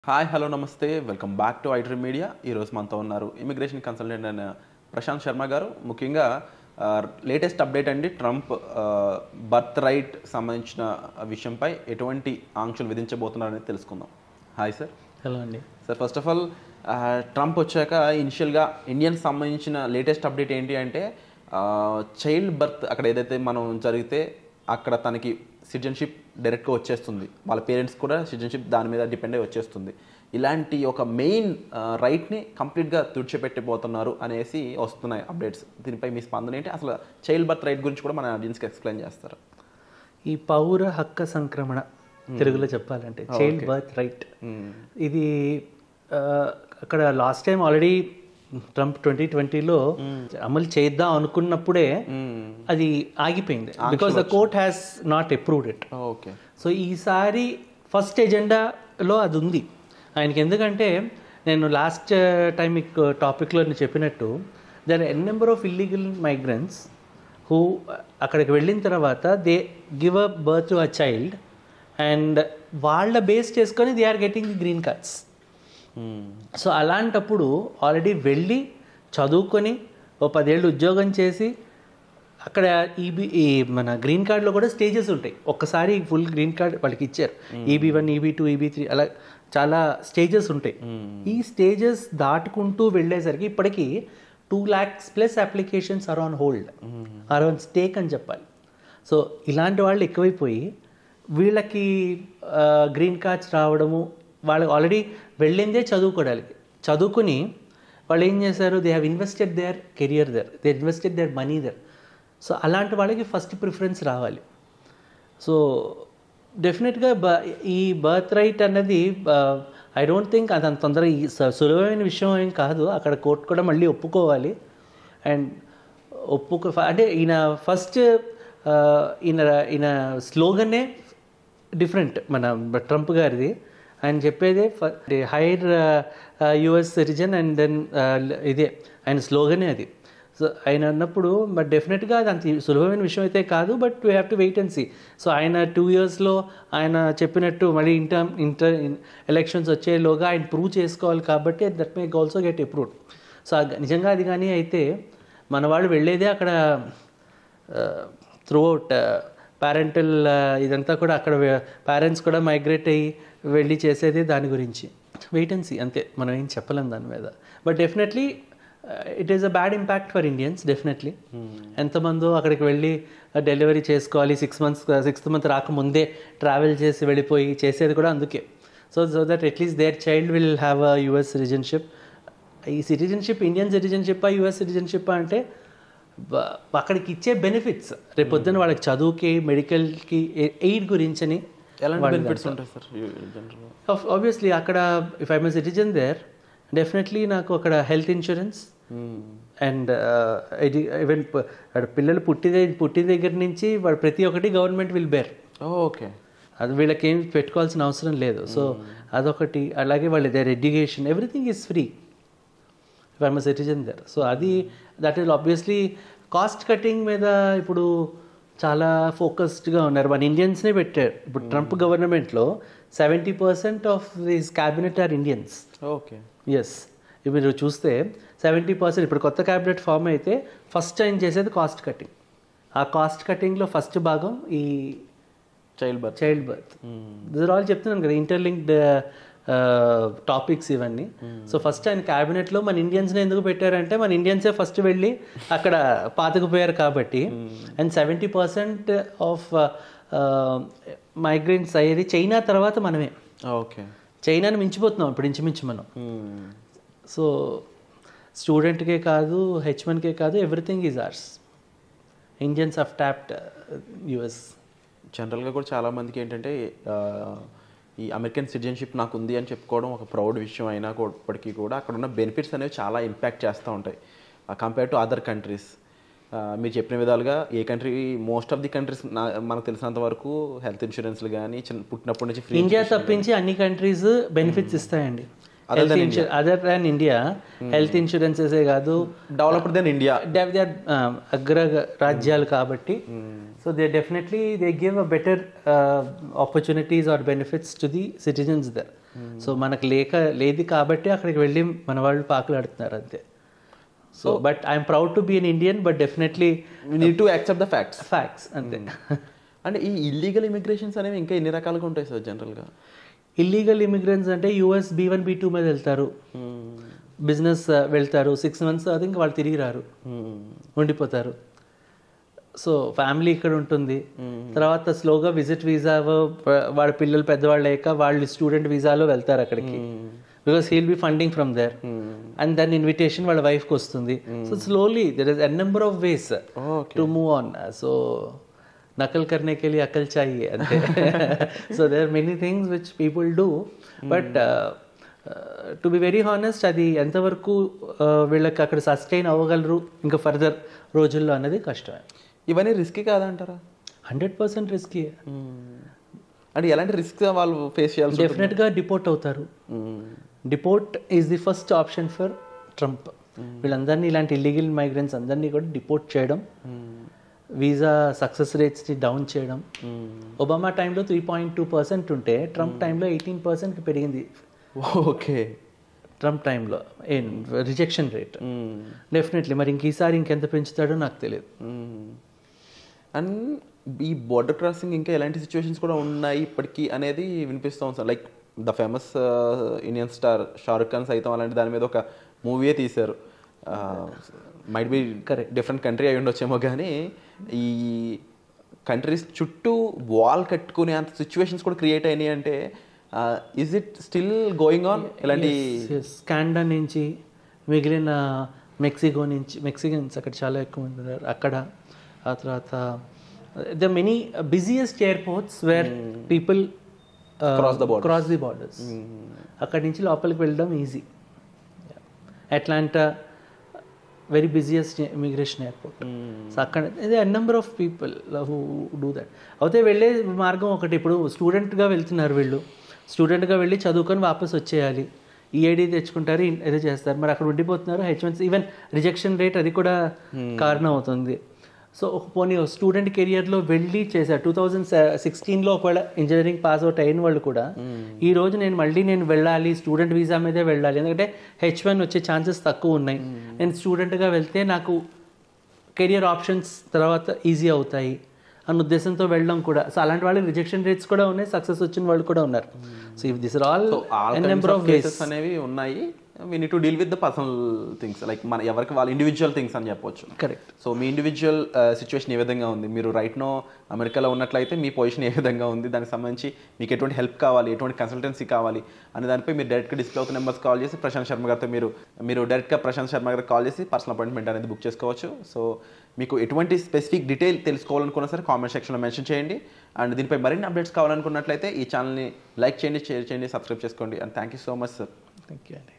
Hi hello నమస్తే welcome back to iDream media. ఈరోజు మనతో ఉన్నారు ఇమిగ్రేషన్ కన్సల్టెంట్ అయిన ప్రశాంత్ శర్మ గారు. ముఖ్యంగా లేటెస్ట్ అప్డేట్ అండి, ట్రంప్ బర్త్ రైట్ సంబంధించిన విషయంపై ఎటువంటి ఆంక్షలు విధించబోతున్నారనేది తెలుసుకుందాం. Hi sir. హలో అండి. Sir, first of all Trump వచ్చాక ఇనిషియల్గా ఇండియన్స్ సంబంధించిన లేటెస్ట్ అప్డేట్ ఏంటి అంటే చైల్డ్ బర్త్ అక్కడ ఏదైతే మనం జరిగితే అక్కడ తనకి సిటిజన్షిప్ డైరెక్ట్గా వచ్చేస్తుంది, వాళ్ళ పేరెంట్స్ కూడా సిటిజన్షిప్ దాని మీద డిపెండ్ అయ్యి వచ్చేస్తుంది. ఇలాంటి ఒక మెయిన్ రైట్ని కంప్లీట్గా తుడిచిపెట్టిపోతున్నారు అనేసి వస్తున్నాయి అప్డేట్స్. దీనిపై మీ స్పందన ఏంటి? అసలు చైల్డ్ బర్త్ రైట్ గురించి కూడా మన ఆడియన్స్కి ఎక్స్ప్లెయిన్ చేస్తారు. ఈ పౌర హక్క సంక్రమణ తెలుగులో చెప్పాలంటే చైల్డ్ బర్త్ రైట్, ఇది అక్కడ లాస్ట్ టైం ఆల్రెడీ ట్రంప్ 2020లో అమలు చేద్దాం అనుకున్నప్పుడే అది ఆగిపోయింది, because the court has not approved it. Okay. So ఈసారి ఫస్ట్ ఎజెండాలో అది ఉంది ఆయనకి. ఎందుకంటే నేను లాస్ట్ టైం టాపిక్లో నేను చెప్పినట్టు there n number of illegal migrants who అక్కడికి వెళ్ళిన తర్వాత they give a birth to a child and వాళ్ళ బేస్ చేసుకొని they are getting the green cards. So అలాంటప్పుడు ఆల్రెడీ వెళ్ళి చదువుకొని ఓ 10 ఏళ్ళు ఉద్యోగం చేసి అక్కడ ఈ మన గ్రీన్ కార్డులో కూడా స్టేజెస్ ఉంటాయి. ఒక్కసారి ఫుల్ గ్రీన్ కార్డ్ వాళ్ళకి ఇచ్చారు, EB1, EB2, EB3 అలా చాలా స్టేజెస్ ఉంటాయి. ఈ స్టేజెస్ దాటుకుంటూ వెళ్ళేసరికి ఇప్పటికీ 2 lakhs plus applications are on hold, are on stake అని చెప్పాలి. సో ఇలాంటి వాళ్ళు ఎక్కువైపోయి వీళ్ళకి గ్రీన్ కార్డ్స్ రావడము, వాళ్ళకి ఆల్రెడీ వెళ్ళిందే చదువుకోవడానికి, చదువుకుని వాళ్ళు ఏం చేశారు, they have invested their career there, they invested their money there. So అలాంటి వాళ్ళకి ఫస్ట్ ప్రిఫరెన్స్ రావాలి. సో డెఫినెట్గా ఈ బర్త్ రైట్ అన్నది ఐ డోంట్ థింక్ అది అంత తొందరగా సులభమైన విషయం ఏం కాదు. అక్కడ కోర్టు కూడా మళ్ళీ ఒప్పుకోవాలి. అండ్ అంటే ఈయన ఫస్ట్ ఈయన స్లోగనే డిఫరెంట్ మన ట్రంప్ గారిది. ఆయన చెప్పేదే hire US citizen and then ఇదే ఆయన స్లోగనే అది. సో ఆయన అన్నప్పుడు బట్ డెఫినెట్గా అది అంత సులభమైన విషయం అయితే కాదు, but we have to wait and see. So ఆయన 2 yearsలో ఆయన చెప్పినట్టు మళ్ళీ ఇంటర్ ఎలక్షన్స్ వచ్చేలోగా ఆయన ప్రూవ్ చేసుకోవాలి కాబట్టి that may also get approved. So నిజంగా అది కానీ అయితే మన వాళ్ళు వెళ్ళేదే అక్కడ త్రూ అవుట్ పేరెంటల్ ఇదంతా కూడా అక్కడ పేరెంట్స్ కూడా మైగ్రేట్ అయ్యి వెళ్ళి చేసేది దాని గురించి. వెయిట్ అండ్ సీ అంతే, మనం ఏం చెప్పలేం దాని మీద. But definitely it is a bad impact for Indians. Definitely ఎంతమందో అక్కడికి వెళ్ళి డెలివరీ చేసుకోవాలి, 6th month రాకముందే ట్రావెల్ చేసి వెళ్ళిపోయి చేసేది కూడా అందుకే. So that at least their child will have a US citizenship. ఈ citizenship Indian citizenship US citizenship అంటే అక్కడికి ఇచ్చే బెనిఫిట్స్ రేపొద్దున వాళ్ళకి చదువుకి, మెడికల్కి, ఎయిడ్ గురించి అని ఎలాంటి బెనిఫిట్స్ ఉంటాయి సార్? ఆబ్వియస్లీ అక్కడ if I'm a citizen there definitely నాకు అక్కడ హెల్త్ ఇన్సూరెన్స్ అండ్ ఈవెన్ పిల్లలు పుట్టిన దగ్గర నుంచి వాడు ప్రతి ఒక్కటి గవర్నమెంట్ విల్ బేర్. ఓకే. అది వీళ్ళకి ఏం పెట్టుకోవాల్సిన అవసరం లేదు. సో అదొకటి. అలాగే వాళ్ళ their education everything is free if I'm a citizen there. So అది that is obviously cost cutting మీద ఇప్పుడు చాలా ఫోకస్డ్గా ఉన్నారు. మన ఇండియన్స్నే పెట్టారు. ఇప్పుడు ట్రంప్ గవర్నమెంట్లో 70% of this cabinet are Indians. Okay. Yes, ఇప్పుడు మీరు చూస్తే 70% ఇప్పుడు కొత్త క్యాబినెట్ ఫామ్ అయితే ఫస్ట్ ఆయన చేసేది కాస్ట్ కటింగ్. ఆ కాస్ట్ కటింగ్లో ఫస్ట్ భాగం ఈ చైల్డ్ బర్త్. దిస్ ఆల్ చెప్తున్నాను కదా, ఇంటర్లింక్డ్ టాపిక్స్ ఇవన్నీ. సో ఫస్ట్ ఆయన క్యాబినెట్లో మన ఇండియన్స్ని ఎందుకు పెట్టారంటే మన ఇండియన్సే ఫస్ట్ వెళ్ళి అక్కడ పాతుకుపోయారు కాబట్టి. అండ్ 70% ఆఫ్ మైగ్రెంట్స్ అయ్యేది చైనా తర్వాత మనమే. ఓకే. చైనాని మించిపోతున్నాం ఇప్పుడు ఇంచుమించు మనం. సో స్టూడెంట్కే కాదు, H1కే కాదు, everything is ours. Indians have tapped US. జనరల్గా కూడా చాలామందికి ఏంటంటే ఈ అమెరికన్ సిటిజన్షిప్ నాకు ఉంది అని చెప్పుకోవడం ఒక ప్రౌడ్ విషయం అయినా ఇప్పటికీ కూడా అక్కడ ఉన్న బెనిఫిట్స్ అనేవి చాలా ఇంపాక్ట్ చేస్తూ ఉంటాయి కంపేర్ టు అదర్ కంట్రీస్. మీరు చెప్పిన విధాలుగా ఏ country, most of the countries మనకు తెలిసినంత వరకు హెల్త్ ఇన్సూరెన్స్లు కానీ పుట్టినప్పటి నుంచి ఫ్రీ. ఇండియా తప్పించి అన్ని కంట్రీస్ బెనిఫిట్స్ ఇస్తాయండి. అదర్ దాన్ ఇండియా హెల్త్ ఇన్సూరెన్సెసే కాదు, డెవలప్డ్ దెన్ ఇండియా, అగ్ర రాజ్యాలు కాబట్టి. So they definitely they give a better opportunities or benefits to the citizens there. So మనకు లేదు కాబట్టి అక్కడికి వెళ్ళి మన వాళ్ళు పాకులాడుతున్నారు అంతే. So but I'm proud to be an Indian, but definitely need to accept the facts అంతే. అంటే ఈ ఇల్లీగల్ ఇమిగ్రేషన్స్ అనేవి ఇంకా ఎన్ని రకాలుగా ఉంటాయి సార్ జనరల్గా? ఇల్లీగల్ ఇమిగ్రెంట్స్ అంటే US B1 B2 మీద వెళ్తారు, బిజినెస్ వెళ్తారు, 6 months అది ఇంకా వాళ్ళు తిరిగి రారు, ఉండిపోతారు. సో ఫ్యామిలీ ఇక్కడ ఉంటుంది, తర్వాత స్లోగా విజిట్ వీసా వాళ్ళ పిల్లలు పెద్దవాళ్ళు అయ్యాక వాళ్ళు స్టూడెంట్ వీసాలో వెళ్తారు అక్కడికి, because he'll be funding from there, and then invitation వాళ్ళ వైఫ్కి వస్తుంది. So slowly there is a number of ways to move on. So నకల్ करने के लिए अकल चाहिए అంతే. So there are many things which people do, but to be very honest అది ఎంతవరకు వీళ్ళకి అక్కడ సస్టైన్ అవ్వగలరు ఇంకా ఫర్దర్ రోజుల్లో అన్నది కష్టమే. ఇవన్నీ రిస్కీ కాదంటారా? 100% రిస్కీ. అంటే ఎలాంటి రిస్క్ వాళ్ళు ఫేస్ చేయాలి? డెఫినెట్గా డిపోర్ట్ అవుతారు. Deport is the first option for Trump. వీళ్ళందరినీ ఇలాంటి ఇల్లీగల్ మైగ్రెంట్స్ అందరినీ కూడా డిపోర్ట్ చేయడం, వీసా సక్సెస్ రేట్స్ని డౌన్ చేయడం. ఒబామా టైంలో 3.2% ఉంటే ట్రంప్ టైంలో 18%కి పెరిగింది. ఓకే, ట్రంప్ టైంలో రిజెక్షన్ రేట్. డెఫినెట్లీ మరి ఈసారి ఇంకెంత పెంచుతాడో నాకు తెలియదు. అండ్ ఈ బోర్డర్ క్రాసింగ్ ఇంకా ఎలాంటి సిచ్యువేషన్స్ కూడా ఉన్నాయి ఇప్పటికీ అనేది వినిపిస్తాం sir. Like the famous Indian star Shahrukh Khan సైతం అలాంటి దాని మీద ఒక మూవీయే తీశారు. Might be correct, different country అయి ఉండొచ్చేమో, కానీ ఈ కంట్రీస్ చుట్టూ వాల్ కట్టుకునే అంత సిచ్యువేషన్స్ కూడా క్రియేట్ అయినాయి. అంటే is it still going on? ఇలాంటి కానడా నుంచి మిగిలిన మెక్సికో నుంచి, మెక్సికన్స్ అక్కడ చాలా ఎక్కువ ఉన్నారు అక్కడ. ఆ తర్వాత the many busiest airports where people cross the borders. అక్కడి నుంచి లోపలికి వెళ్ళడం easy. Atlanta very busiest immigration airport. So అక్కడ ఇది ఎ number of people who do that. అయితే వెళ్ళే మార్గం ఒకటి, ఇప్పుడు స్టూడెంట్గా వెళ్తున్నారు వీళ్ళు, స్టూడెంట్గా వెళ్ళి చదువుకొని వాపస్ వచ్చేయాలి, ఈఐడి తెచ్చుకుంటారు, ఏదో చేస్తారు, మరి అక్కడ ఉండిపోతున్నారు. H1C ఈవెన్ రిజెక్షన్ రేట్ అది కూడా కారణం అవుతుంది. సో ఒక పోనీ స్టూడెంట్ కెరియర్లో వెళ్ళి చేశారు 2016లో ఒకవేళ ఇంజనీరింగ్ పాస్ అవుట్ అయిన వాళ్ళు కూడా ఈ రోజు నేను వెళ్ళాలి, స్టూడెంట్ వీసా మీదే వెళ్ళాలి, ఎందుకంటే H1 వచ్చే ఛాన్సెస్ తక్కువ ఉన్నాయి, నేను స్టూడెంట్గా వెళ్తే నాకు కెరియర్ ఆప్షన్స్ తర్వాత ఈజీ అవుతాయి అన్న ఉద్దేశంతో వెళ్ళడం కూడా. సో అలాంటి వాళ్ళకి రిజెక్షన్ రేట్స్ కూడా ఉన్నాయి, సక్సెస్ వచ్చిన వాళ్ళు కూడా ఉన్నారు. So if this are all number of cases అనేవి ఉన్నాయి. We need to deal with the personal things, like మన ఎవరికి వాళ్ళ ఇండివిజువల్ థింగ్స్ అని చెప్పొచ్చు. కరెక్ట్. సో మీ ఇండివిజువల్ సిచ్యువేషన్ ఏ విధంగా ఉంది, మీరు రైట్ నో అమెరికాలో ఉన్నట్లయితే మీ పొజిషన్ ఏ విధంగా ఉంది, దానికి సంబంధించి మీకు ఎటువంటి హెల్ప్ కావాలి, ఎటువంటి కన్సల్టెన్సీ కావాలి అనే దానిపై మీరు డైరెక్ట్గా డిస్ప్లే అవుతున్న నెంబర్స్ కాల్ చేసి ప్రశాంత్ శర్మ గారితో మీరు డైరెక్ట్గా ప్రశాంత్ శర్మ గారికి కాల్ చేసి పర్సనల్ అపాయింట్మెంట్ అనేది బుక్ చేసుకోవచ్చు. సో మీకు ఎటువంటి స్పెసిఫిక్ డీటెయిల్ తెలుసుకోవాలనుకున్నా సరే కామెంట్ సెక్షన్లో మెన్షన్ చేయండి. అండ్ దీనిపై మరిన్ని అప్డేట్స్ కావాలనుకున్నట్లయితే ఈ ఛానల్ని లైక్ చేయండి, షేర్ చేయండి, సబ్స్క్రైబ్ చేసుకోండి. And thank you so much sir. Thank you అండి.